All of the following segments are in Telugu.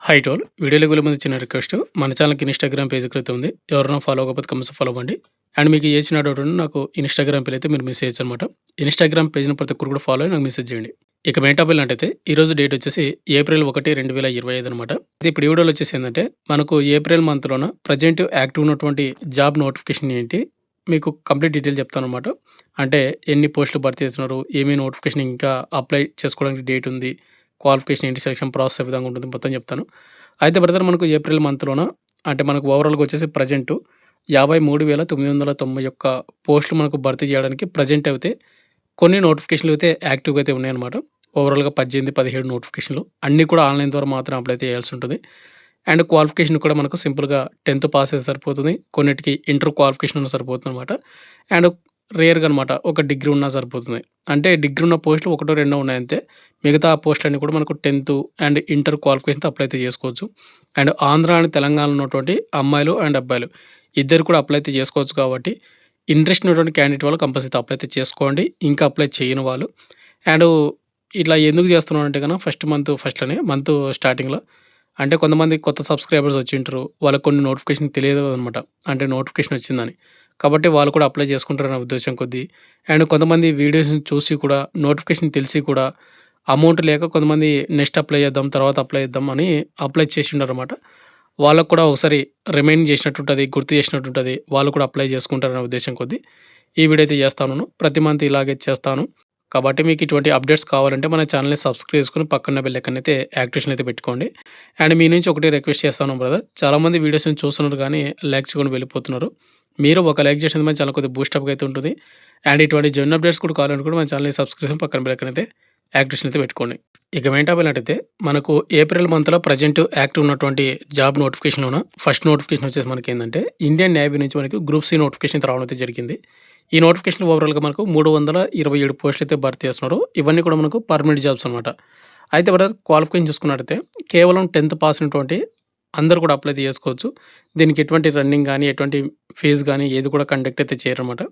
హై టోల్ వీడియోలోకి వెళ్ళే ముందు చిన్న రిక్వెస్ట్ మన ఛానల్కి ఇన్స్టాగ్రామ్ పేజ్ అయితే ఉంది. ఎవరైనా ఫాలో అవ్వకపోతే కమ్స్ ఫాలో అవ్వండి. అండ్ మీకు ఏ చిన్న డౌట్ ఉన్నా నాకు ఇన్స్టాగ్రామ్ పేజ్ అయితే మీరు మెసేజ్ చేయొచ్చు అనమాట. ఇన్స్టాగ్రామ్ పేజ్ని ప్రతి ఒక్కరు కూడా ఫాలో అయ్యి నాకు మెసేజ్ చేయండి. ఇక మెయిన్ టాపిక్ అంటే ఈరోజు డేట్ వచ్చేసి ఏప్రిల్ 1, 2025 అనమాట. ఇప్పుడు ఈ వీడియోలో వచ్చేసి ఏంటంటే మనకు ఏప్రిల్ మంత్లోన ప్రజెంట్ యాక్టివ్ ఉన్నటువంటి జాబ్ నోటిఫికేషన్ ఏంటి మీకు కంప్లీట్ డీటెయిల్ చెప్తాను అనమాట. అంటే ఎన్ని పోస్టులు భర్తీ చేస్తున్నారు, ఏమీ నోటిఫికేషన్ ఇంకా అప్లై చేసుకోవడానికి డేట్ ఉంది, క్వాలిఫికేషన్ ఏంటి, సెలక్షన్ ప్రాసెస్ ఏ విధంగా ఉంటుంది మొత్తం చెప్తాను. అయితే బ్రదర్ మనకు ఏప్రిల్ మంత్‌లోన అంటే మనకు ఓవరాల్‌గా వచ్చేసి ప్రెజెంటు 53,991 పోస్టులు మనకు భర్తీ చేయడానికి ప్రెజెంట్ అయితే కొన్ని నోటిఫికేషన్‌లు అయితే యాక్టివ్‌గా అయితే ఉన్నాయన్నమాట. ఓవరాల్‌గా 18, 17 నోటిఫికేషన్‌లు అన్నీ కూడా ఆన్‌లైన్ ద్వారా మాత్రం అప్లై అయితే చేయాల్సి ఉంటుంది. అండ్ క్వాలిఫికేషన్ కూడా మనకు సింపుల్‌గా 10థ్ పాస్ అయితే సరిపోతుంది. కొన్నిటికి ఇంటర్ క్వాలిఫికేషన్ ఉన్నా సరిపోతుందన్నమాట. అండ్ రేర్‌గా అనమాట ఒక డిగ్రీ ఉన్నా సరిపోతుంది. అంటే డిగ్రీ ఉన్న పోస్టులు ఒకటో రెండో ఉన్నాయి అంతే. మిగతా పోస్టులన్నీ కూడా మనకు 10థ్ అండ్ ఇంటర్ క్వాలిఫికేషన్‌తో అప్లై అయితే చేసుకోవచ్చు. అండ్ ఆంధ్ర అండ్ తెలంగాణలో ఉన్నటువంటి అమ్మాయిలు అండ్ అబ్బాయిలు ఇద్దరు కూడా అప్లై అయితే చేసుకోవచ్చు కాబట్టి ఇంట్రెస్ట్ ఉన్నటువంటి క్యాండిడేట్ వాళ్ళు కంపల్సరీ అప్లై అయితే చేసుకోండి. ఇంకా అప్లై చేయని వాళ్ళు. అండ్ ఇట్లా ఎందుకు చేస్తున్నాను అంటే గనక ఫస్ట్‌లోనే మంత్ స్టార్టింగ్‌లో అంటే కొంతమంది కొత్త సబ్స్క్రైబర్స్ వచ్చింటారు. వాళ్ళకి కొన్ని నోటిఫికేషన్ తెలియదు అనమాట. అంటే నోటిఫికేషన్ వచ్చిందని. కాబట్టి వాళ్ళు కూడా అప్లై చేసుకుంటారనే ఉద్దేశం కొద్దీ. అండ్ కొంతమంది వీడియోస్‌ని చూసి కూడా నోటిఫికేషన్ తెలిసి కూడా అమౌంట్ లేక కొంతమంది నెక్స్ట్ అప్లై చేద్దాం, తర్వాత అప్లై చేద్దాం అని అప్లై చేసిండారనమాట. వాళ్ళకి కూడా ఒకసారి రిమైండ్ చేసినట్టుంటది, గుర్తు చేసినట్టుంటది. వాళ్ళు కూడా అప్లై చేసుకుంటారనే ఉద్దేశం కొద్దీ ఈ వీడియో అయితే చేస్తాను. ప్రతి మంత్ ఇలాగే చేస్తాను. కాబట్టి మీకు ఇటువంటి అప్డేట్స్ కావాలంటే మన ఛానల్‌ని సబ్స్క్రైబ్ చేసుకొని పక్కన బెల్ ఐకాన్ అయితే యాక్టివేషన్ అయితే పెట్టుకోండి. అండ్ మీ నుంచి ఒకటే రిక్వెస్ట్ చేస్తాను బ్రదర్. చాలామంది వీడియోస్‌ని చూస్తున్నారు కానీ లైక్ చేయకుండా వెళ్ళిపోతున్నారు. మీరు ఒక లైక్ చేసినందుకు మన ఛానల్ కొద్దిగా బూస్టప్‌గా అయితే ఉంటుంది. అండ్ ఇటువంటి జెన్యూన్ అప్డేట్స్ కూడా కావాలనుకుంటే మన ఛానల్‌ని సబ్స్క్రైబ్ చేసుకొని పక్కన బెల్ ఐకాన్ అయితే యాక్టివేషన్ అయితే పెట్టుకోండి. ఇక మెయిన్ టాపిక్ ఏంటంటే మనకు ఏప్రిల్ మంత్‌లో ప్రెజెంట్ యాక్టివ్ ఉన్నటువంటి జాబ్ నోటిఫికేషన్‌లోన ఫస్ట్ నోటిఫికేషన్ వచ్చేసి మనకేందంటే ఇండియన్ నేవీ నుంచి మనకి గ్రూప్ సి నోటిఫికేషన్ అయితే రావడం అయితే జరిగింది. ఈ నోటిఫికేషన్ ఓవరాల్‌గా మనకు 327 పోస్టులు అయితే భర్తీ చేస్తున్నారు. ఇవన్నీ కూడా మనకు పర్మనెంట్ జాబ్స్ అనమాట. అయితే బ్రదర్ క్వాలిఫికేషన్ చూసుకున్నట్టయితే కేవలం 10థ్ పాస్ అయినటువంటి అందరూ కూడా అప్లై అయితే చేసుకోవచ్చు. దీనికి ఎటువంటి రన్నింగ్ గానీ, ఎటువంటి ఫీజ్ గానీ ఏది కూడా కండక్ట్ అయితే చేయరనమాట.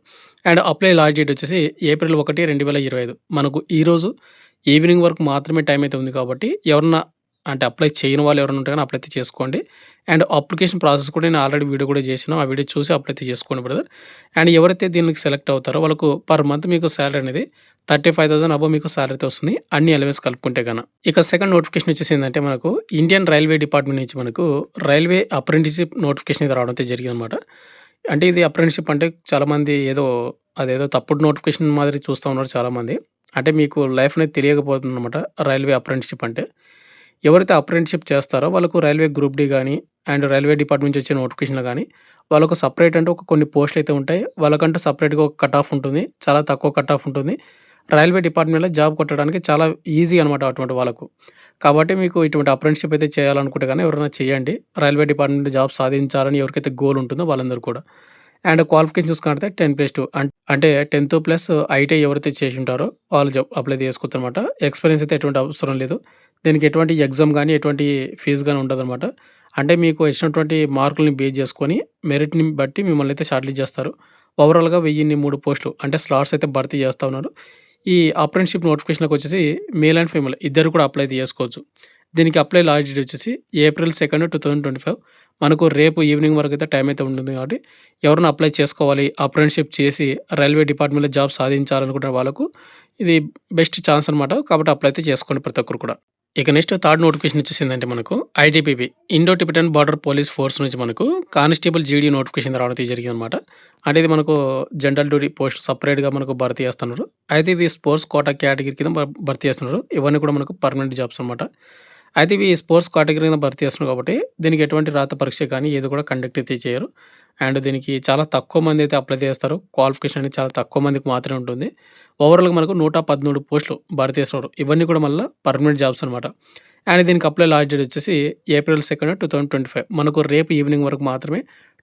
అండ్ అప్లై లాస్ట్ డేట్ వచ్చేసి ఏప్రిల్ 1, 2025 మనకు ఈరోజు ఈవినింగ్ వరకు మాత్రమే టైం అయితే ఉంది కాబట్టి ఎవరన్నా అంటే అప్లై చేయని వాళ్ళు ఎవరైనా ఉంటే గాని అప్లై అయితే చేసుకోండి. అండ్ అప్లికేషన్ ప్రాసెస్ కూడా నేను ఆల్రెడీ వీడియో కూడా చేసినా. ఆ వీడియో చూసి అప్లై అయితే చేసుకోండి బ్రదర్. అండ్ ఎవరైతే దీనికి సెలెక్ట్ అవుతారో వాళ్ళకు పర్ మంత్ మీకు సాలరీ అనేది 35,000 అబోవ్ మీకు సాలరీ అయితే వస్తుంది. అన్ని అలవెన్స్ కలుపుకుంటే గన. ఇక సెకండ్ నోటిఫికేషన్ వచ్చేసి ఏందంటే మనకు ఇండియన్ రైల్వే డిపార్ట్మెంట్ నుంచి మనకు రైల్వే అప్రెంటిస్‌షిప్ నోటిఫికేషన్ అయితే రావడం అయితే జరిగిందనమాట. అంటే ఇది అప్రెంటిస్‌షిప్ అంటే చాలామంది అదేదో తప్పుడు నోటిఫికేషన్ మాదిరి చూస్తా ఉన్నారు చాలామంది. అంటే మీకు లైఫ్ అనేది తెలియకపోతుందనమాట రైల్వే అప్రెంటిస్‌షిప్ అంటే. ఎవరైతే అప్రెంటిస్‌షిప్ చేస్తారో వాళ్ళకు రైల్వే గ్రూప్ డి గానీ, అండ్ రైల్వే డిపార్ట్మెంట్ నుంచి వచ్చే నోటిఫికేషన్‌లు గానీ, వాళ్ళకు సెపరేట్ అంటే ఒక కొన్ని పోస్టులు అయితే ఉంటాయి. వాళ్ళకంటూ సెపరేట్‌గా ఒక కట్ ఆఫ్ ఉంటుంది. చాలా తక్కువ కట్ ఆఫ్ ఉంటుంది. రైల్వే డిపార్ట్మెంట్‌లో జాబ్ కొట్టడానికి చాలా ఈజీ అనమాట అటువంటి వాళ్ళకు. కాబట్టి మీకు ఇటువంటి అప్రెంటిస్‌షిప్ అయితే చేయాలనుకుంటే గాని ఎవరైనా చేయండి. రైల్వే డిపార్ట్మెంట్‌లో జాబ్ సాధించాలని ఎవరికైతే గోల్ ఉంటుందో వాళ్ళందరూ కూడా. అండ్ క్వాలిఫికేషన్ చూసుకున్నట్టయితే 10+2 అంటే 10థ్ ప్లస్ ఐటీఐ ఎవరైతే చేసుంటారో వాళ్ళు అప్లై చేసుకోవచ్చనమాట. ఎక్స్‌పీరియన్స్ అయితే ఎటువంటి అవసరం లేదు. దీనికి ఎటువంటి ఎగ్జామ్ గానీ, ఎటువంటి ఫీజ్ గానీ ఉండదనమాట. అంటే మీకు వచ్చినటువంటి మార్కుల్ని బేస్ చేసుకొని మెరిట్‌ని బట్టి మిమ్మల్ని అయితే షార్ట్ లిస్ట్ చేస్తారు. ఓవరాల్‌గా 1003 పోస్టులు అంటే స్లాట్స్ అయితే భర్తీ చేస్తా ఉన్నారు. ఈ అప్రెంటిస్‌షిప్ నోటిఫికేషన్‌లోకొచ్చేసి మేల్ అండ్ ఫీమేల్ ఇద్దరు కూడా అప్లై అయితే చేసుకోవచ్చు. దీనికి అప్లై లాస్ట్ డేట్ వచ్చేసి ఏప్రిల్ 2, 2025 మనకు రేపు ఈవినింగ్ వరకు అయితే టైం అయితే ఉంటుంది కాబట్టి ఎవరైనా అప్లై చేసుకోవాలి, అప్రెంటిస్‌షిప్ చేసి రైల్వే డిపార్ట్మెంట్‌లో జాబ్ సాధించాలనుకునే వాళ్ళకు ఇది బెస్ట్ ఛాన్స్ అనమాట. కాబట్టి అప్లై అయితే చేసుకోండి ప్రతి ఒక్కరు కూడా. ఇక నెక్స్ట్ థర్డ్ నోటిఫికేషన్ వచ్చేసిందంటే మనకు ITBP Indo Tibetan border police force నుంచి మనకు కానిస్టేబుల్ జీడీ నోటిఫికేషన్ రావడం అయితే జరిగిందనమాట. అంటే ఇది మనకు జనరల్ డ్యూటీ పోస్ట్ సెపరేట్‌గా మనకు భర్తీ చేస్తున్నారు. అయితే ఇవి స్పోర్ట్స్ కోటా కేటగిరీ కింద భర్తీ చేస్తున్నారు. ఇవన్నీ కూడా మనకు పర్మనెంట్ జాబ్స్ అనమాట. అయితే ఇవి స్పోర్ట్స్ కేటగిరీ కింద భర్తీ చేస్తున్నారు కాబట్టి దీనికి ఎటువంటి రాత పరీక్ష కానీ ఏది కూడా కండక్ట్ అయితే చేయరు. అండ్ దీనికి చాలా తక్కువ మంది అయితే అప్లై చేస్తారు. క్వాలిఫికేషన్ అనేది చాలా తక్కువ మందికి మాత్రమే ఉంటుంది. ఓవరాల్‌గా మనకు 113 పోస్టులు భర్తీ చేస్తున్నారు. ఇవన్నీ కూడా మళ్ళా పర్మనెంట్ జాబ్స్ అనమాట. అండ్ దీనికి అప్లై లాస్ట్ డేట్ వచ్చేసి ఏప్రిల్ 2, 2025 మనకు రేపు ఈవినింగ్ వరకు మాత్రమే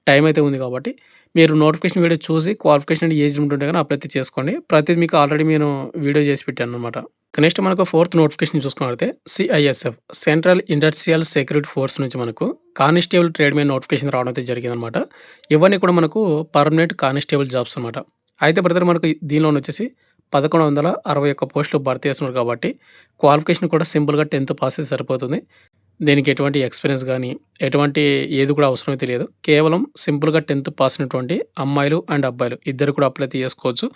టైం అయితే ఉంది కాబట్టి మీరు నోటిఫికేషన్ వీడియో చూసి క్వాలిఫికేషన్ అండ్ ఏజ్ లిమిట్ ఉంటే గాని అప్లై అయితే చేసుకోండి. ప్రతిది మీకు ఆల్రెడీ నేను వీడియో చేసి పెట్టాననమాట. నెక్స్ట్ మనకు ఫోర్త్ నోటిఫికేషన్ చూసుకున్నట్లయితే CISF central industrial security force నుంచి మనకు కానిస్టేబుల్ ట్రేడ్‌మెన్ నోటిఫికేషన్ రావడం అయితే జరిగిందనమాట. ఇవన్నీ కూడా మనకు పర్మనెంట్ కానిస్టేబుల్ జాబ్స్ అనమాట. అయితే బ్రదర్ మనకు దీనిలోనొచ్చేసి 1161 పోస్టులు భర్తీ చేస్తున్నారు కాబట్టి క్వాలిఫికేషన్ కూడా సింపుల్‌గా 10థ్ పాస్ అయితే సరిపోతుంది. దీనికి ఎటువంటి ఎక్స్‌పీరియన్స్ గానీ, ఎటువంటి ఏది కూడా అవసరమైతే లేదు. కేవలం సింపుల్‌గా 10థ్ పాస్ అయినటువంటి అమ్మాయిలు అండ్ అబ్బాయిలు ఇద్దరు కూడా అప్లై అయితే చేసుకోవచ్చు.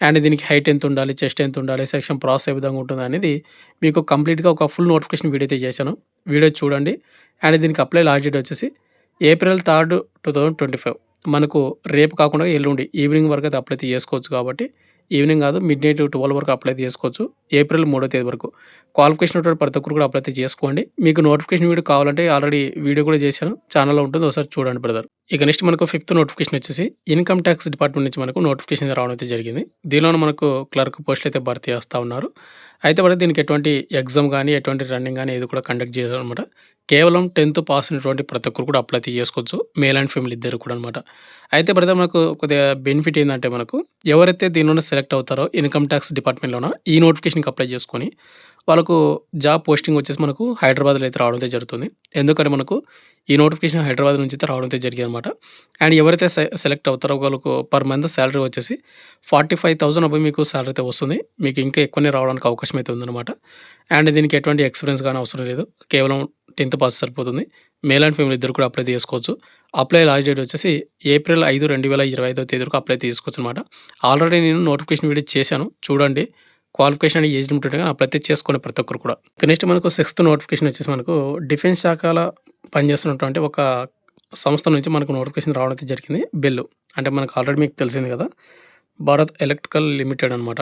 అండ్ దీనికి హైట్ ఎంతుండాలి, చెస్ట్ ఎంతుండాలి, సెలక్షన్ ప్రాసెస్ ఏ విధంగా ఉంటుందనేది మీకు కంప్లీట్‌గా ఒక ఫుల్ నోటిఫికేషన్ వీడియో అయితే చేశాను. వీడియో చూడండి. అండ్ దీనికి అప్లై లాస్ట్ డేట్ వచ్చేసి ఏప్రిల్ 3, 2025 మనకు రేపు కాకుండా ఎల్లుండి ఈవినింగ్ వరకు అయితే అప్లై అయితే చేసుకోవచ్చు కాబట్టి ఈవినింగ్ కాదు మిడ్‌నైట్ 12 వరకు అప్లై అయితే చేసుకోవచ్చు. ఏప్రిల్ 3వ తేదీ వరకు. క్వాలిఫికేషన్ ఉన్నటువంటి ప్రతి ఒక్కరు కూడా అప్లై అయితే చేసుకోండి. మీకు నోటిఫికేషన్ వీడియో కావాలంటే ఆల్రెడీ వీడియో కూడా చేశాను. ఛానెల్‌లో ఉంటుంది. ఒకసారి చూడండి బ్రదర్. ఇక నెక్స్ట్ మనకు ఫిఫ్త్ నోటిఫికేషన్ వచ్చేసి ఇన్‌కమ్ టాక్స్ డిపార్ట్‌మెంట్ నుంచి మనకు నోటిఫికేషన్ రావడం అయితే జరిగింది. దీనిలోనే మనకు క్లర్క్ పోస్టులు అయితే భర్తీ చేస్తా ఉన్నారు. అయితే మరి దీనికి ఎటువంటి ఎగ్జామ్ గానీ, ఎటువంటి రన్నింగ్ గానీ ఏది కూడా కండక్ట్ చేయరనమాట. కేవలం 10థ్ పాస్ అయినటువంటి ప్రతి ఒక్కరు కూడా అప్లై అయితే చేసుకోవచ్చు. మేల్ అండ్ ఫీమేల్ ఇద్దరు కూడా అనమాట. అయితే బ్రదర్ మనకు కొద్దిగా బెనిఫిట్ ఏందంటే మనకు ఎవరైతే దీనిలోనే సెలెక్ట్ అవుతారో ఇన్‌కమ్ టాక్స్ డిపార్ట్‌మెంట్‌లోన ఈ నోటిఫికేషన్‌కి అప్లై చేసుకొని వాళ్ళకు జాబ్ పోస్టింగ్ వచ్చేసి మనకు హైదరాబాద్‌లో అయితే రావడం అయితే జరుగుతుంది. ఎందుకంటే మనకు ఈ నోటిఫికేషన్ హైదరాబాద్ నుంచి అయితే రావడం అయితే జరిగిందనమాట. అండ్ ఎవరైతే సెలెక్ట్ అవుతారో వాళ్ళకు పర్ మంత్ సాలరీ వచ్చేసి 45,000 అబోవ్ మీకు సాలరీ అయితే వస్తుంది. మీకు ఇంకా ఎక్కువనే రావడానికి అవకాశం అయితే ఉందన్నమాట. అండ్ దీనికి ఎటువంటి ఎక్స్‌పీరియన్స్ గాని అవసరం లేదు. కేవలం 10థ్ పాస్ సరిపోతుంది. మేల్ అండ్ ఫీమేల్ ఇద్దరు కూడా అప్లై చేసుకోవచ్చు. అప్లై లాస్ట్ డేట్ వచ్చేసి ఏప్రిల్ 5, 2025 తేదీ వరకు అప్లై తీసుకోవచ్చనమాట. ఆల్రెడీ నేను నోటిఫికేషన్ వీడియో చేశాను. చూడండి. క్వాలిఫికేషన్ అండ్ ఏజ్ లిమిట్ ఉంటే గాని అప్లై అయితే చేసుకోండి ప్రతి ఒక్కరు కూడా. ఇక నెక్స్ట్ మనకు సిక్స్త్ నోటిఫికేషన్ వచ్చేసి మనకు డిఫెన్స్ శాఖల పనిచేస్తున్నటువంటి ఒక సంస్థ నుంచి మనకు నోటిఫికేషన్ రావడం అయితే జరిగింది. బెల్ అంటే మనకు ఆల్రెడీ మీకు తెలిసింది కదా! భారత్ ఎలక్ట్రికల్ లిమిటెడ్ అనమాట.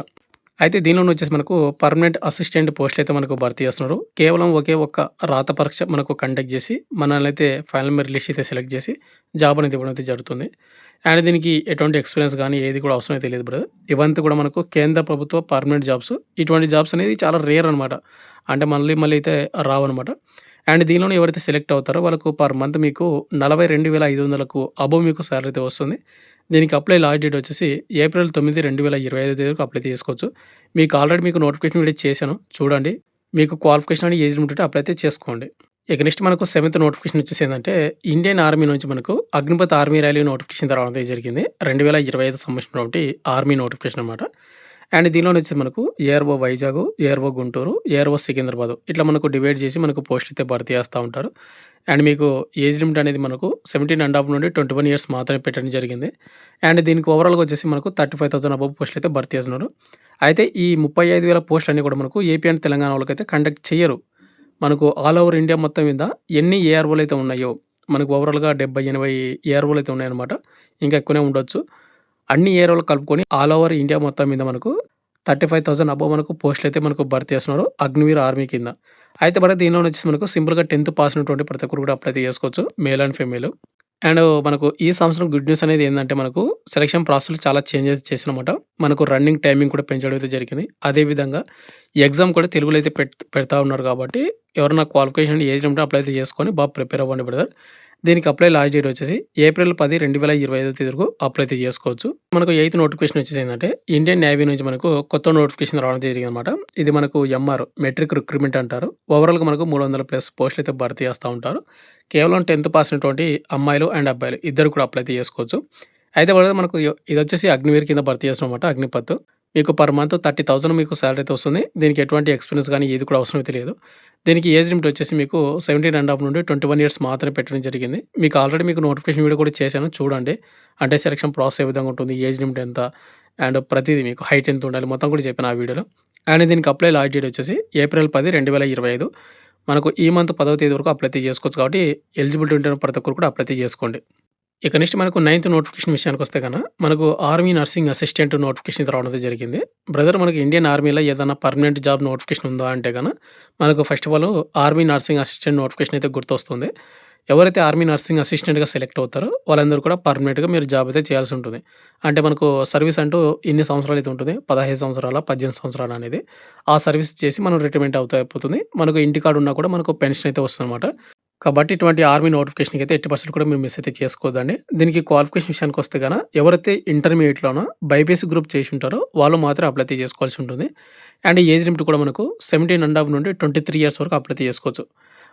అయితే దీనిలోనే వచ్చేసి మనకు పర్మనెంట్ అసిస్టెంట్ పోస్టులు అయితే మనకు భర్తీ చేస్తున్నారు. కేవలం ఒకే ఒక్క రాత పరీక్ష మనకు కండక్ట్ చేసి మనల్నైతే ఫైనల్ మెరిట్ లిస్ట్ అయితే సెలెక్ట్ చేసి జాబ్ అనేది ఇవ్వడం అయితే జరుగుతుంది. అండ్ దీనికి ఎటువంటి ఎక్స్‌పీరియన్స్ గానీ ఏది కూడా అవసరం అయితే లేదు బ్రదర్. ఇవంతా కూడా మనకు కేంద్ర ప్రభుత్వ పర్మనెంట్ జాబ్స్. ఇటువంటి జాబ్స్ అనేది చాలా రేర్ అనమాట. అంటే మళ్ళీ మళ్ళీ అయితే రావనమాట. అండ్ దీనిలోనే ఎవరైతే సెలెక్ట్ అవుతారో వాళ్ళకు పర్ మంత్ మీకు 42,500కు అబోవ్ మీకు సాలరీ అయితే వస్తుంది. దీనికి అప్లై లాస్ట్ డేట్ వచ్చేసి ఏప్రిల్ 9, 2025 తేదీ వరకు అప్లై చేసుకోవచ్చు. మీకు ఆల్రెడీ మీకు నోటిఫికేషన్ వీడియో చేశాను. చూడండి. మీకు క్వాలిఫికేషన్ అని ఏజ్ లిమిట్ ఉంటే అప్లై అయితే చేసుకోండి. ఇక నెక్స్ట్ మనకు సెవెంత్ నోటిఫికేషన్ వచ్చేసి ఏందంటే ఇండియన్ ఆర్మీ నుంచి మనకు అగ్నిపథ్ ఆర్మీ రైల్వే నోటిఫికేషన్ రావడం అయితే జరిగింది. 2025 సంబంధించినటువంటి ఆర్మీ నోటిఫికేషన్ అనమాట. అండ్ దీనిలోనే వచ్చేసి మనకు ARO Vizag, ARO Guntur, ARO Secunderabad ఇట్లా మనకు డివైడ్ చేసి మనకు పోస్టులు అయితే భర్తీ చేస్తా ఉంటారు. అండ్ మీకు ఏజ్ లిమిట్ అనేది మనకు 17 నుండి 21 ఇయర్స్ మాత్రమే పెట్టడం జరిగింది. అండ్ దీనికి ఓవరాల్‌గా వచ్చేసి మనకు 35,000 అబోవ్ పోస్టులు అయితే భర్తీ చేస్తున్నారు. అయితే ఈ 35,000 పోస్టులన్నీ కూడా మనకు ఏపీ అండ్ తెలంగాణ వాళ్ళకైతే కండక్ట్ చెయ్యరు. మనకు ఆల్ ఓవర్ ఇండియా మొత్తం మీద ఎన్ని ఏఆర్ఓలు అయితే ఉన్నాయో మనకు ఓవరాల్‌గా 70, 80 ఏఆర్ఓలు అయితే ఉన్నాయన్నమాట. ఇంకా ఎక్కువనే ఉండొచ్చు. అన్ని ఏరియాలు కలుపుకొని ఆల్ ఓవర్ ఇండియా మొత్తం మీద మనకు 35,000 అబోవ్ మనకు పోస్టులయితే మనకు భర్తీ చేస్తున్నారు అగ్నివీర్ ఆర్మీ కింద. అయితే మరి దీనిలోనే వచ్చేసి మనకు సింపుల్‌గా 10థ్ పాస్ అయినటువంటి ప్రతి ఒక్కరు కూడా అప్లై అయితే చేసుకోవచ్చు. Male and female. అండ్ మనకు ఈ సంవత్సరం గుడ్ న్యూస్ అనేది ఏందంటే మనకు సెలక్షన్ ప్రాసెస్‌లో చాలా చేంజెస్ చేశారన్నమాట. మనకు రన్నింగ్ టైమింగ్ కూడా పెంచడం అయితే జరిగింది. అదే విధంగా ఎగ్జామ్ కూడా తెలుగులో అయితే పెడతా ఉన్నారు కాబట్టి ఎవరైనా క్వాలిఫికేషన్ ఏజ్ లిమిట్ అప్లై అయితే చేసుకొని బాగా ప్రిపేర్ అవ్వండి బ్రదర్. దీనికి అప్లై లాస్ట్ డేట్ వచ్చేసి ఏప్రిల్ 10, 2025 తేదీ వరకు అప్లై అయితే చేసుకోవచ్చు. మనకు ఎయిత్ నోటిఫికేషన్ వచ్చేసి ఏందంటే ఇండియన్ నేవీ నుంచి మనకు కొత్త నోటిఫికేషన్ రావడం జరిగిందన్నమాట. ఇది మనకు ఎంఆర్ మెట్రిక్ రిక్రూట్మెంట్ అంటారు. ఓవరాల్‌గా మనకు 300+ పోస్టులు అయితే భర్తీ చేస్తా ఉంటారు. కేవలం 10థ్ పాస్ అయినటువంటి అమ్మాయిలు అండ్ అబ్బాయిలు ఇద్దరు కూడా అప్లై అయితే చేసుకోవచ్చు. అయితే బ్రదర్ మనకు ఇదొచ్చేసి అగ్నివీర్ కింద భర్తీ చేస్తున్నామన్నమాట అగ్నిపత్. మీకు పర్ మంత్ 30,000 మీకు సాలరీ అయితే వస్తుంది. దీనికి ఎటువంటి ఎక్స్‌పీరియన్స్ గానీ ఏది కూడా అవసరం అయితే లేదు. దీనికి ఏజ్ లిమిట్ వచ్చేసి మీకు 17 నుండి 21 ఇయర్స్ మాత్రమే పెట్టడం జరిగింది. మీకు ఆల్రెడీ మీకు నోటిఫికేషన్ వీడియో కూడా చేశాను చూడండి. అంటే సెలక్షన్ ప్రాసెస్ ఏ విధంగా ఉంటుంది, ఏజ్ లిమిట్ ఎంత, అండ్ ప్రతీది మీకు హైట్ ఎంత ఉండాలి మొత్తం కూడా చెప్పాను ఆ వీడియోలో. అండ్ దీనికి అప్లై లాస్ట్ డేట్ వచ్చేసి ఏప్రిల్ 10, 2025 మనకు ఈ మంత్ 10వ తేదీ వరకు అప్లై అయితే చేసుకోవచ్చు కాబట్టి ఎలిజిబిలిటీ ఉంటే ప్రతి ఒక్కరు కూడా అప్లై అయితే చేసుకోండి. ఇక నెక్స్ట్ మనకు నైన్త్ నోటిఫికేషన్ విషయానికొస్తే గన మనకు ఆర్మీ నర్సింగ్ అసిస్టెంట్ నోటిఫికేషన్ రావడం అయితే జరిగింది. బ్రదర్ మనకు ఇండియన్ ఆర్మీలో ఏదైనా పర్మనెంట్ జాబ్ నోటిఫికేషన్ ఉందా అంటే గన మనకు first of all army nursing assistant notification అయితే గుర్తొస్తుంది. ఎవరైతే ఆర్మీ నర్సింగ్ అసిస్టెంట్‌గా సెలెక్ట్ అవుతారో వాళ్ళందరూ కూడా పర్మనెంట్‌గా మీరు జాబ్ అయితే చేయాల్సి ఉంటుంది. అంటే మనకు సర్వీస్ అంటూ ఇన్ని సంవత్సరాలు అయితే ఉంటుంది. 15 సంవత్సరాల, 18 సంవత్సరాలు అనేది. ఆ సర్వీస్ చేసి మనం రిటైర్మెంట్ అవుతే అయిపోతుంది. మనకు ఇంటికాడ ఉన్నా కూడా మనకు పెన్షన్ అయితే వస్తుందన్నమాట. కాబట్టి ఇటువంటి ఆర్మీ నోటిఫికేషన్‌కి అయితే ఎట్టి పరిస్థితుల్లో కూడా మీరు మిస్ అయితే చేసుకోవద్దండి. దీనికి క్వాలిఫికేషన్ విషయానికొస్తే గన ఎవరైతే ఇంటర్మీడియేట్‌లోనో బైపీసీ గ్రూప్ చేసి ఉంటారో వాళ్ళు మాత్రం అప్లై అయితే చేసుకోవాల్సి ఉంటుంది. అండ్ ఏజ్ లిమిట్ కూడా మనకు 17 నుండి 23 ఇయర్స్ వరకు అప్లై అయితే చేసుకోవచ్చు.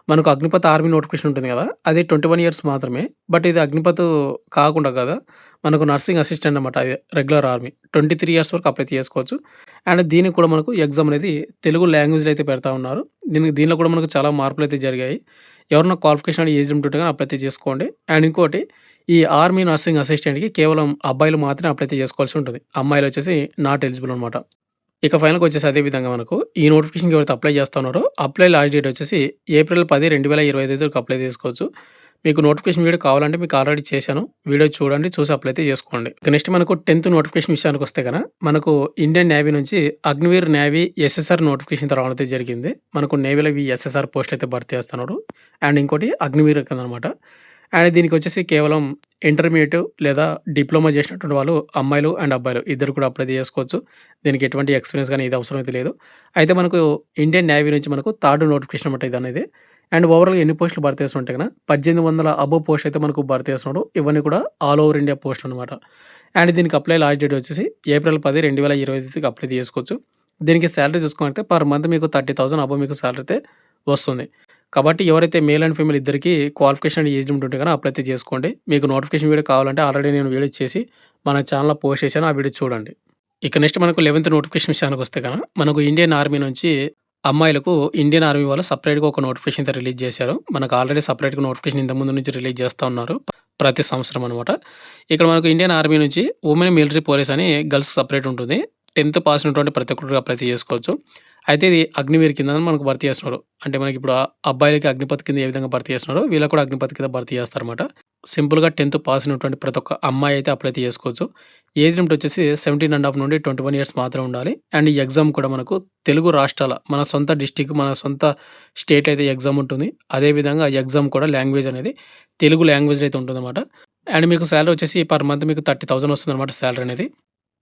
మనకు అగ్నిపథ్ ఆర్మీ నోటిఫికేషన్ ఉంటుంది గదా! అది 21 ఇయర్స్ మాత్రమే. బట్ ఇది అగ్నిపథ్ కాకుండా కదా! మనకు నర్సింగ్ అసిస్టెంట్ అనమాట. అది రెగ్యులర్ ఆర్మీ. 23 ఇయర్స్ వరకు అప్లై చేసుకోవచ్చు. అండ్ దీనికి కూడా మనకు ఎగ్జామ్ అనేది తెలుగు లాంగ్వేజ్‌లో అయితే పెడతా ఉన్నారు. దీనిలో కూడా మనకు చాలా మార్పులైతే జరిగాయి. ఎవరన్నా క్వాలిఫికేషన్ అండ్ ఏజ్ లిమిట్ ఉంటే గాని అప్లై అయితే చేసుకోండి. అండ్ ఇంకోటి ఈ ఆర్మీ నర్సింగ్ అసిస్టెంట్‌కి కేవలం అబ్బాయిలు మాత్రమే అప్లై అయితే చేసుకోవాల్సి ఉంటుంది. అమ్మాయిలొచ్చేసి నాట్ ఎలిజిబుల్ అనమాట. ఇక ఫైనల్‌కొచ్చేసి అదే విధంగా మనకు ఈ నోటిఫికేషన్‌కి ఎవరైతే అప్లై చేస్తున్నారో అప్లై లాస్ట్ డేట్ వచ్చేసి ఏప్రిల్ 10, 2025 వరకు అప్లై చేసుకోవచ్చు. మీకు నోటిఫికేషన్ వీడియో కావాలంటే మీకు ఆల్రెడీ చేశాను. వీడియో చూడండి. చూసి అప్లై అయితే చేసుకోండి. ఇక నెక్స్ట్ మనకు 10థ్ నోటిఫికేషన్ విషయానికొస్తే గన మనకు ఇండియన్ నేవీ నుంచి అగ్నివీర్ నేవీ ఎస్ఎస్ఆర్ నోటిఫికేషన్ రావడం అయితే జరిగింది. మనకు నేవీలో ఈ ఎస్ఎస్ఆర్ పోస్టులు అయితే భర్తీ చేస్తున్నారు. అండ్ ఇంకోటి అగ్నివీర్ కిందనమాట. అండ్ దీనికొచ్చేసి కేవలం ఇంటర్మీడియేట్ లేదా డిప్లొమా చేసినటువంటి వాళ్ళు అమ్మాయిలు అండ్ అబ్బాయిలు ఇద్దరు కూడా అప్లై చేసుకోవచ్చు. దీనికి ఎటువంటి ఎక్స్‌పీరియన్స్ గాని ఇది అవసరం అయితే లేదు. అయితే మనకు ఇండియన్ నేవీ నుంచి మనకు థర్డ్ నోటిఫికేషన్ అనమాట ఇదనేది. అండ్ ఓవరాల్‌గా ఎన్ని పోస్టులు భర్తీ చేస్తుంటే గన 1800 అబోవ్ పోస్ట్ అయితే మనకు భర్తీ చేస్తున్నాడు. ఇవన్నీ కూడా ఆల్ ఓవర్ ఇండియా పోస్టులు అనమాట. అండ్ దీనికి అప్లై లాస్ట్ డేట్ వచ్చేసి ఏప్రిల్ 10, 2025కి అప్లై చేసుకోవచ్చు. దీనికి సాలరీ చూసుకుంటే పర్ మంత్ మీకు 30,000 అబోవ్ మీకు సాలరీ అయితే వస్తుంది. కాబట్టి ఎవరైతే మేల్ అండ్ ఫీమేల్ ఇద్దరికీ క్వాలిఫికేషన్ అండ్ ఏజ్ లిమిట్ ఉంటే గనక అప్లై అయితే చేసుకోండి. మీకు నోటిఫికేషన్ వీడియో కావాలంటే ఆల్రెడీ నేను వీడియో చేసి మన ఛానెల్‌లో పోస్ట్ చేశాను. ఆ వీడియో చూడండి. ఇక నెక్స్ట్ మనకు 11థ్ నోటిఫికేషన్ విషయానికొస్తే గన మనకు ఇండియన్ ఆర్మీ నుంచి అమ్మాయిలకు ఇండియన్ ఆర్మీ వాళ్ళు సెపరేట్‌గా ఒక నోటిఫికేషన్ అయితే రిలీజ్ చేశారు. మనకు ఆల్రెడీ సెపరేట్‌గా నోటిఫికేషన్ ఇంతకు ముందు నుంచి రిలీజ్ చేస్తా ఉన్నారు. ప్రతి సంవత్సరం అనమాట. ఇక్కడ మనకు ఇండియన్ ఆర్మీ నుంచి వుమెన్ మిలిటరీ పోలీస్ అని గర్ల్స్ సెపరేట్ ఉంటుంది. 10థ్ పాస్ అయినటువంటి ప్రతి ఒక్కరు అప్లై అయితే చేసుకోవచ్చు. అయితే ఇది అగ్నివీర్ కింద మనకు భర్తీ చేస్తున్నారు. అంటే మనకిప్పుడు అబ్బాయిలకి అగ్నిపథ్ కింద ఏ విధంగా భర్తీ చేస్తున్నారో వీళ్ళకి కూడా అగ్నిపథ్ కింద భర్తీ చేస్తారన్నమాట. సింపుల్‌గా 10థ్ పాస్ అయినటువంటి ప్రతి ఒక్క అమ్మాయి అయితే అప్లై అయితే చేసుకోవచ్చు. ఏజ్ లిమిట్ వచ్చేసి 17 ½ నుండి 21 ఇయర్స్ మాత్రమే ఉండాలి. అండ్ ఈ ఎగ్జామ్ కూడా మనకు తెలుగు రాష్ట్రాల మన సొంత డిస్ట్రిక్ట్, మన సొంత స్టేట్‌లో అయితే ఎగ్జామ్ ఉంటుంది. అదే విధంగా ఎగ్జామ్ కూడా లాంగ్వేజ్ అనేది తెలుగు లాంగ్వేజ్‌లో అయితే ఉంటుందన్నమాట. అండ్ మీకు సాలరీ వచ్చేసి పర్ మంత్ మీకు 30,000 వస్తుందన్నమాట సాలరీ అనేది.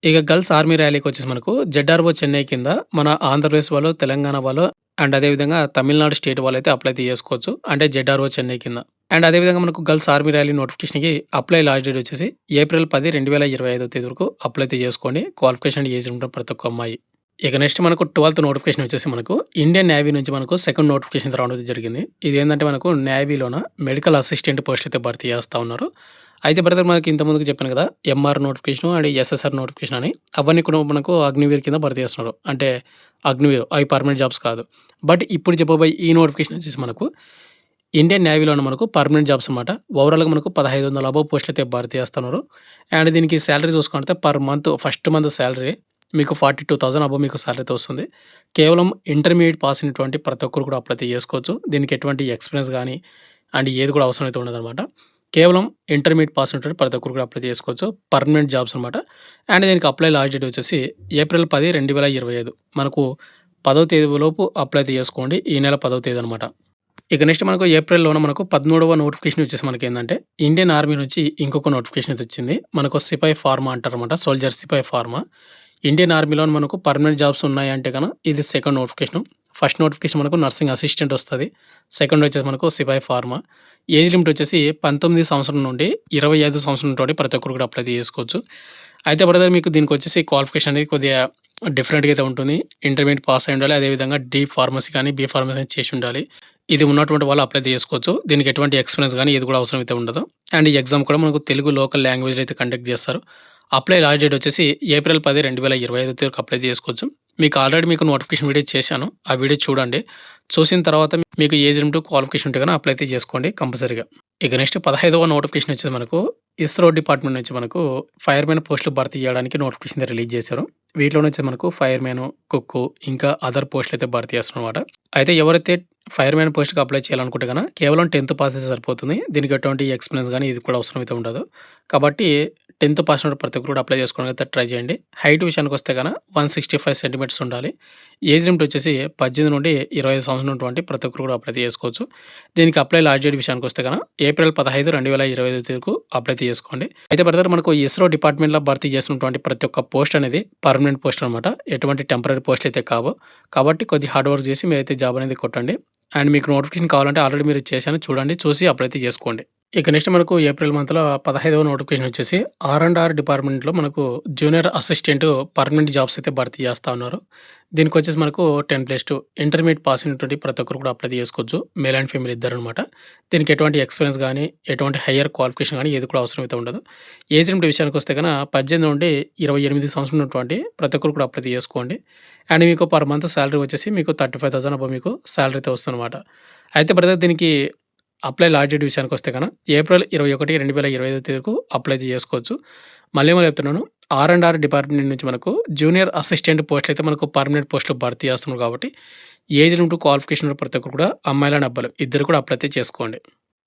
ఇక గర్ల్స్ ఆర్మీ ర్యాలీకొచ్చేసి మనకు జెడ్ఆర్ఓ చెన్నై కింద మన ఆంధ్రప్రదేశ్ వాళ్ళు, తెలంగాణ వాళ్ళు అండ్ అదే విధంగా తమిళనాడు స్టేట్ వాళ్ళైతే అప్లై అయితే చేసుకోవచ్చు. అంటే జెడ్ఆర్ఓ చెన్నై కింద. అండ్ అదే విధంగా మనకు గర్ల్స్ ఆర్మీ ర్యాలీ నోటిఫికేషన్‌కి అప్లై లాస్ట్ డేట్ వచ్చేసి ఏప్రిల్ 10, 2025 తేదీ వరకు అప్లై అయితే చేసుకోండి. క్వాలిఫికేషన్ అండ్ ఏజ్ ఉంటుంది ప్రతి ఒక్క అమ్మాయి. ఇక నెక్స్ట్ మనకు 12థ్ నోటిఫికేషన్ వచ్చేసి మనకు ఇండియన్ నేవీ నుంచి మనకు సెకండ్ నోటిఫికేషన్ రావడం అయితే జరిగింది. ఇదేంటంటే మనకు నేవీలోన మెడికల్ అసిస్టెంట్ పోస్ట్ అయితే భర్తీ చేస్తా ఉన్నారు. అయితే బ్రదర్ మనకి ఇంత ముందుకు చెప్పాను కదా! MR notification and SSR notification అని. అవన్నీ కూడా మనకు అగ్నివీర్ కింద భర్తీ చేస్తున్నారు. అంటే అగ్నివీర్ అవి పర్మనెంట్ జాబ్స్ కాదు. బట్ ఇప్పుడు చెప్పబోయే ఈ నోటిఫికేషన్ వచ్చేసి మనకు ఇండియన్ నేవీలోన మనకు పర్మనెంట్ జాబ్స్ అనమాట. ఓవరాల్‌గా మనకు 1500 అబోవ్ పోస్టులు అయితే భర్తీ చేస్తున్నారు. అండ్ దీనికి సాలరీ చూసుకుంటే per month first month salary మీకు 42,000 అబోవ్ మీకు సాలరీ అయితే వస్తుంది. కేవలం ఇంటర్మీడియేట్ పాస్ అయినటువంటి ప్రతి ఒక్కరు కూడా అప్లై అయితే చేసుకోవచ్చు. దీనికి ఎటువంటి ఎక్స్‌పీరియన్స్ గాని అండ్ ఏది కూడా అవసరం అయితే ఉండదనమాట. కేవలం ఇంటర్మీడియేట్ పాస్ అయినటువంటి ప్రతి ఒక్కరు కూడా అప్లై చేసుకోవచ్చు. పర్మనెంట్ జాబ్స్ అనమాట. అండ్ దీనికి అప్లై లాస్ట్ డేట్ వచ్చేసి ఏప్రిల్ 10, 2025 మనకు 10వ తేదీ లోపు అప్లై అయితే చేసుకోండి. ఈ నెల 10వ తేదీ అనమాట. ఇక నెక్స్ట్ మనకు ఏప్రిల్‌లోన మనకు 13వ నోటిఫికేషన్ వచ్చేసి మనకేందంటే ఇండియన్ ఆర్మీ నుంచి ఇంకొక నోటిఫికేషన్ అయితే వచ్చింది. మనకు సిపాయి ఫార్మా అంటారన్నమాట. సోల్జర్ సిపాయి ఫార్మా. ఇండియన్ ఆర్మీలోన మనకు పర్మనెంట్ జాబ్స్ ఉన్నాయంటే గన ఇది సెకండ్ నోటిఫికేషను. ఫస్ట్ నోటిఫికేషన్ మనకు నర్సింగ్ అసిస్టెంట్ వస్తది. సెకండ్ వచ్చేసి మనకు సిపాయి ఫార్మా. ఏజ్ లిమిట్ వచ్చేసి 19 సంవత్సరం నుండి 25 సంవత్సరం ఉన్నటువంటి ప్రతి ఒక్కరు కూడా అప్లై చేసుకోవచ్చు. అయితే బ్రదర్ మీకు దీనికొచ్చేసి క్వాలిఫికేషన్ అనేది కొద్దిగా డిఫరెంట్‌గా అయితే ఉంటుంది. ఇంటర్మీడియేట్ పాస్ అయి ఉండాలి. అదేవిధంగా డి ఫార్మసీ కానీ, బి ఫార్మసీ కానీ చేసి ఉండాలి. ఇది ఉన్నటువంటి వాళ్ళు అప్లై చేసుకోవచ్చు. దీనికి ఎటువంటి ఎక్స్‌పీరియన్స్ గాని ఏది కూడా అవసరం అయితే ఉండదు. అండ్ ఈ ఎగ్జామ్ కూడా మనకు తెలుగు లోకల్ లాంగ్వేజ్‌లో అయితే కండక్ట్ చేస్తారు. అప్లై లాస్ట్ డేట్ వచ్చేసి ఏప్రిల్ 10, 2025 వరకు అప్లై చేసుకోవచ్చు. మీకు ఆల్రెడీ మీకు నోటిఫికేషన్ వీడియో చేశాను. ఆ వీడియో చూడండి. చూసిన తర్వాత మీకు ఏజ్ లిమిట్, క్వాలిఫికేషన్ ఉంటే గనక అప్లై అయితే చేసుకోండి కంపల్సరీగా. ఇక నెక్స్ట్ 15వ నోటిఫికేషన్ వచ్చేసి మనకు ఇస్రో డిపార్ట్మెంట్ నుంచి మనకు ఫైర్‌మెన్ పోస్టులు భర్తీ చేయడానికి నోటిఫికేషన్ రిలీజ్ చేశారు. వీటిలో నుంచి మనకు ఫైర్‌మెన్, కుక్కు ఇంకా అదర్ పోస్టులు అయితే భర్తీ చేస్తున్నారన్నమాట. అయితే ఎవరైతే ఫైర్‌మెన్ పోస్ట్‌కి అప్లై చేయాలనుకుంటే గనక కేవలం 10థ్ పాస్ అయితే సరిపోతుంది. దీనికి ఎటువంటి ఎక్స్‌పీరియన్స్ గాని ఇది కూడా అవసరం అయితే ఉండదు. కాబట్టి 10థ్ పాస్ అయిన ప్రతి ఒక్కరు కూడా అప్లై చేసుకోవడానికి అయితే ట్రై చేయండి. హైట్ విషయానికొస్తే గనక 165 సెంటీమీటర్స్ ఉండాలి. ఏజ్ లిమిట్ వచ్చేసి 18 నుండి 25 సంవత్సరాలు ఉన్నటువంటి ప్రతి ఒక్కరు కూడా అప్లై చేసుకోవచ్చు. దీనికి అప్లై లాస్ట్ డేట్ విషయానికొస్తే గనక ఏప్రిల్ 15, 2025 వరకు అప్లై చేసుకోండి. అయితే బ్రదర్ మనకు ఇస్రో డిపార్ట్మెంట్‌లో భర్తీ చేస్తున్నటువంటి ప్రతి ఒక్క పోస్ట్ అనేది పర్మనెంట్ పోస్ట్ అనమాట. ఎటువంటి టెంపరరీ పోస్టులు అయితే కావు. కాబట్టి కొద్దిగా హార్డ్ వర్క్ చేసి మీరైతే జాబ్ అనేది కొట్టండి. అండ్ మీకు నోటిఫికేషన్ కావాలంటే ఆల్రెడీ మీరు చేశాను చూడండి. చూసి అప్లై అయితే చేసుకోండి. ఇక నెక్స్ట్ మనకు ఏప్రిల్ మంత్‌లో 15వ నోటిఫికేషన్ వచ్చేసి ఆర్&ఆర్ డిపార్ట్‌మెంట్‌లో మనకు జూనియర్ అసిస్టెంట్ పర్మనెంట్ జాబ్స్ అయితే భర్తీ చేస్తా ఉన్నారు. దీనికొచ్చేసి మనకు 10+2 ఇంటర్మీడియేట్ పాస్ అయినటువంటి ప్రతి ఒక్కరు కూడా అప్లై చేసుకోవచ్చు. మేల్ అండ్ ఫీమేల్ ఇద్దరనమాట. దీనికి ఎటువంటి ఎక్స్‌పీరియన్స్ గానీ, ఎటువంటి హైయర్ క్వాలిఫికేషన్ గానీ ఏది కూడా అవసరం అయితే ఉండదు. ఏజ్ లిమిట్ విషయానికొస్తే గన 18 నుండి 28 సంవత్సరాలు ఉన్నటువంటి ప్రతి ఒక్కరు కూడా అప్లై చేసుకోండి. అండ్ మీకు పర్ మంత్ సాలరీ వచ్చేసి మీకు 35,000 అబోవ్ మీకు సాలరీ అయితే వస్తుందనమాట. అయితే బ్రదర్ దీనికి అప్లై లాస్ట్ డేట్ విషయానికొస్తే గన ఏప్రిల్ 21, 2025 తేదీకు అప్లై చేసుకోవచ్చు. మళ్ళీ చెప్తున్నాను. ఆర్&ఆర్ డిపార్ట్‌మెంట్ నుంచి మనకు జూనియర్ అసిస్టెంట్ పోస్టులయితే మనకు పర్మనెంట్ పోస్టులు భర్తీ చేస్తున్నారు కాబట్టి, ఏజ్ లిమిట్, క్వాలిఫికేషన్ ఉన్న ప్రతి ఒక్కరు కూడా అమ్మాయిలు అండ్ అబ్బాయిలు ఇద్దరు కూడా అప్లై అయితే చేసుకోండి.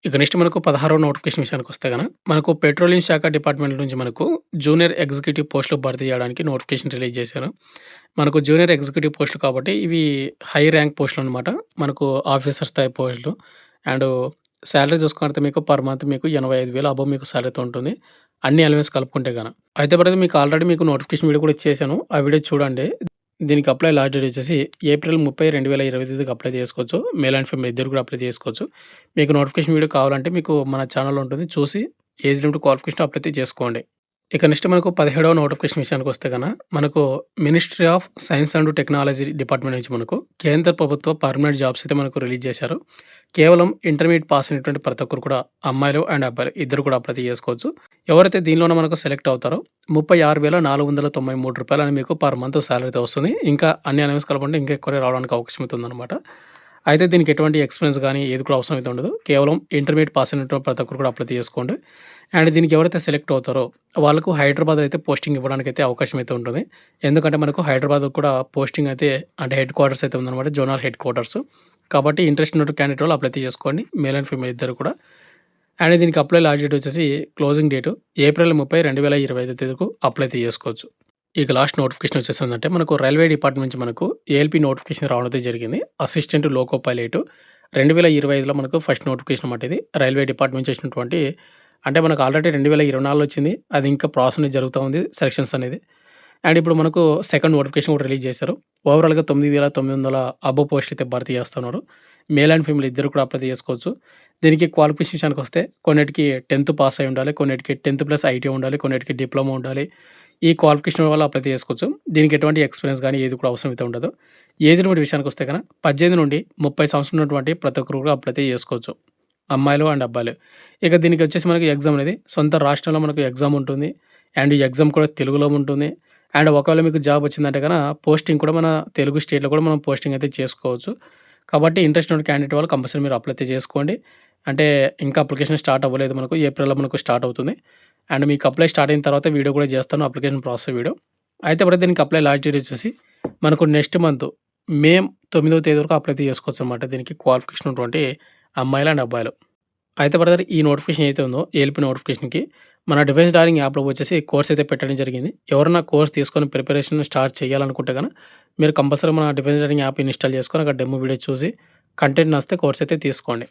ఇక నెక్స్ట్ మనకు 16వ నోటిఫికేషన్ విషయానికొస్తే గన మనకు పెట్రోలియం శాఖ డిపార్ట్‌మెంట్ నుంచి మనకు జూనియర్ ఎగ్జిక్యూటివ్ పోస్టులు భర్తీ చేయడానికి నోటిఫికేషన్ రిలీజ్ చేశారు. మనకు జూనియర్ ఎగ్జిక్యూటివ్ పోస్టులు కాబట్టి ఇవి హై ర్యాంక్ పోస్టులనమాట. మనకు ఆఫీసర్ స్థాయి పోస్టులు. అండ్ సాలరీ చూసుకుంటే మీకు పర్ మంత్ మీకు 85,000 అబోవ్ మీకు సాలరీతో ఉంటుంది. అన్ని అలవెన్స్ కలుపుకుంటే గాన. అయితే బ్రదర్ మీకు ఆల్రెడీ మీకు నోటిఫికేషన్ వీడియో కూడా ఇచ్చేసాను. ఆ వీడియో చూడండి. దీనికి అప్లై లాస్ట్ డేట్ వచ్చేసి ఏప్రిల్ 30, 2025కి అప్లై చేసుకోవచ్చు. మేల్ అండ్ ఫీమేల్ ఇద్దరు కూడా అప్లై చేసుకోవచ్చు. మీకు నోటిఫికేషన్ వీడియో కావాలంటే మీకు మన ఛానెల్‌లో ఉంటుంది. చూసి ఏజ్ లిమిట్, క్వాలిఫికేషన్ అప్లై అయితే చేసుకోండి. ఇక నెక్స్ట్ మనకు 17వ నోటిఫికేషన్ విషయానికొస్తే గన మనకు ministry of science and technology department నుంచి మనకు కేంద్ర ప్రభుత్వ పర్మనెంట్ జాబ్స్ అయితే మనకు రిలీజ్ చేశారు. కేవలం ఇంటర్మీడియేట్ పాస్ అయినటువంటి ప్రతి ఒక్కరు కూడా అమ్మాయిలు అండ్ అబ్బాయిలు ఇద్దరు కూడా అప్లై చేసుకోవచ్చు. ఎవరైతే దీనిలోనే మనకు సెలెక్ట్ అవుతారో రూ. 36,493 అని మీకు పర్ మంత్ సాలరీ అయితే వస్తుంది. ఇంకా అన్ని అలవెన్స్ కలుపుకుంటే ఇంకా ఎక్కువనే రావడానికి అవకాశం అయితే ఉందన్నమాట. అయితే దీనికి ఎటువంటి ఎక్స్‌పీరియన్స్ గానీ ఏది కూడా అవసరం అయితే ఉండదు. కేవలం ఇంటర్మీడియేట్ పాస్ అయినటువంటి ప్రతి ఒక్కరు కూడా అప్లై చేసుకోండి. అండ్ దీనికి ఎవరైతే సెలెక్ట్ అవుతారో వాళ్ళకు హైదరాబాద్‌లో అయితే పోస్టింగ్ ఇవ్వడానికైతే అవకాశం అయితే ఉంటుంది. ఎందుకంటే మనకు హైదరాబాద్‌లో కూడా పోస్టింగ్ అయితే అంటే హెడ్ క్వార్టర్స్ అయితే ఉందన్నమాట. Zonal head quarters. కాబట్టి ఇంట్రెస్ట్ ఉన్న క్యాండిడేట్ వాళ్ళు అప్లై అయితే చేసుకోండి. మేల్ అండ్ ఫీమేల్ ఇద్దరు కూడా. అండ్ దీనికి అప్లై లాస్ట్ డేట్ వచ్చేసి క్లోజింగ్ డేట్ ఏప్రిల్ 30, 2025 తేదీకు అప్లై అయితే చేసుకోవచ్చు. ఇక లాస్ట్ నోటిఫికేషన్ వచ్చేసిందంటే మనకు రైల్వే డిపార్ట్‌మెంట్ నుంచి మనకు ఏఎల్‌పీ నోటిఫికేషన్ రావడం అయితే జరిగింది. అసిస్టెంట్ లోకో పైలట్ 2025లో మనకు ఫస్ట్ నోటిఫికేషన్ అన్నమాట ఇది. రైల్వే డిపార్ట్‌మెంట్ నుంచి వచ్చినటువంటి అంటే మనకు ఆల్రెడీ 2024లో వచ్చింది. అది ఇంకా ప్రాసెస్ అనేది జరుగుతా ఉంది సెలక్షన్స్ అనేది. అండ్ ఇప్పుడు మనకు సెకండ్ నోటిఫికేషన్ కూడా రిలీజ్ చేశారు. ఓవరాల్‌గా 9,900 అబోవ్ పోస్టులు అయితే భర్తీ చేస్తున్నారు. మేల్ అండ్ ఫీమేల్ ఇద్దరు కూడా అప్లై చేసుకోవచ్చు. దీనికి క్వాలిఫికేషన్ విషయానికొస్తే కొన్నిటికి 10థ్ పాస్ అయ్యి ఉండాలి. కొన్నిటికి 10థ్ ప్లస్ ఐటీ ఉండాలి. కొన్నిటికి డిప్లొమా ఉండాలి. ఈ క్వాలిఫికేషన్ వల్ల అప్లై చేసుకోవచ్చు. దీనికి ఎటువంటి ఎక్స్‌పీరియన్స్ గానీ ఏది కూడా అవసరం అయితే ఉండదు. ఏజ్ లిమిట్ విషయానికొస్తే గన 18 నుండి 30 సంవత్సరాలు ఉన్నటువంటి ప్రతి ఒక్కరు కూడా అప్లై చేసుకోవచ్చు. అమ్మాయిలు అండ్ అబ్బాయిలు. ఇక దీనికి వచ్చేసి మనకి ఎగ్జామ్ అనేది సొంత రాష్ట్రంలో మనకు ఎగ్జామ్ ఉంటుంది. అండ్ ఈ ఎగ్జామ్ కూడా తెలుగులో ఉంటుంది. అండ్ ఒకవేళ మీకు జాబ్ వచ్చిందంటే గన పోస్టింగ్ కూడా మన తెలుగు స్టేట్‌లో కూడా మనం పోస్టింగ్ అయితే చేసుకోవచ్చు. కాబట్టి ఇంట్రెస్ట్ ఉన్న క్యాండిడేట్ వాళ్ళు కంపల్సరీ మీరు అప్లై అయితే చేసుకోండి. అంటే ఇంకా అప్లికేషన్ స్టార్ట్ అవ్వలేదు మనకు. ఏప్రిల్‌లో మనకు స్టార్ట్ అవుతుంది. అండ్ మీకు అప్లై స్టార్ట్ అయిన తర్వాత వీడియో కూడా చేస్తాను అప్లికేషన్ ప్రాసెస్ వీడియో. అయితే బ్రదర్ దీనికి అప్లై లాస్ట్ డేట్ వచ్చేసి మనకు నెక్స్ట్ మంత్ మే 9వ తేదీ వరకు అప్లై అయితే చేసుకోవచ్చనమాట. దీనికి క్వాలిఫికేషన్ ఉన్నటువంటి అమ్మాయిలు అండ్ అబ్బాయిలు. అయితే బ్రదర్ ఈ నోటిఫికేషన్ ఏదైతే ఉందో ఏఎల్‌పీ నోటిఫికేషన్‌కి మన డిఫెన్స్ డార్లింగ్ యాప్‌లో వచ్చేసి కోర్స్ అయితే పెట్టడం జరిగింది. ఎవరైనా కోర్స్ తీసుకొని ప్రిపరేషన్ స్టార్ట్ చేయాలనుకుంటే గన మీరు కంపల్సరీ మన డిఫెన్స్ డార్లింగ్ యాప్ ఇన్‌స్టాల్ చేసుకొని అక్కడ డెమో వీడియో చూసి కంటెంట్ నచ్చితే కోర్స్ అయితే తీసుకోండి.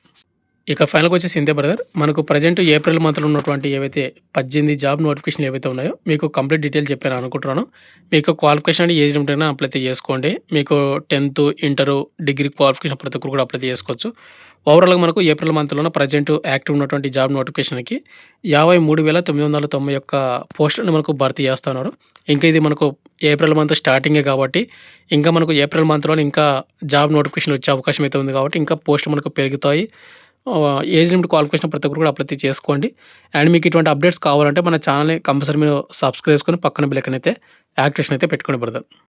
ఇక ఫైనల్‌గా వచ్చేసి ఇంతే బ్రదర్. మనకు ప్రెజెంట్ ఏప్రిల్ మంత్‌లో ఉన్నటువంటి ఏవైతే 18 జాబ్ నోటిఫికేషన్‌లు ఏవైతే ఉన్నాయో మీకు కంప్లీట్ డీటెయిల్ చెప్పాను అనుకుంటున్నాను. మీకు క్వాలిఫికేషన్ అంటే ఏజ్ లిమిట్ అయినా అప్లై అయితే చేసుకోండి. మీకు 10థ్, ఇంటరు, డిగ్రీ క్వాలిఫికేషన్ ప్రతి ఒక్కరు కూడా అప్లై చేసుకోవచ్చు. ఓవరాల్‌గా మనకు ఏప్రిల్ మంత్‌లోన ప్రెజెంట్ యాక్టివ్ ఉన్నటువంటి జాబ్ నోటిఫికేషన్‌కి 53,991 పోస్టులను మనకు భర్తీ చేస్తున్నారు. ఇంకా ఇది మనకు ఏప్రిల్ మంత్ స్టార్టింగే కాబట్టి ఇంకా మనకు ఏప్రిల్ మంత్‌లోనే ఇంకా జాబ్ నోటిఫికేషన్ వచ్చే అవకాశం అయితే ఉంది కాబట్టి ఇంకా పోస్టులు మనకు పెరుగుతాయి. ఏజ్ లిమిట్ క్వాలిఫికేషన్ ప్రతి ఒక్కరు కూడా అప్లై అయితే చేసుకోండి. అండ్ మీకు ఇటువంటి అప్డేట్స్ కావాలంటే మన ఛానల్‌ని కంపల్సరీ మీరు సబ్స్క్రైబ్ చేసుకొని పక్కన బెల్ ఐకాన్ అయితే యాక్టివేషన్ అయితే పెట్టుకోండి బ్రదర్.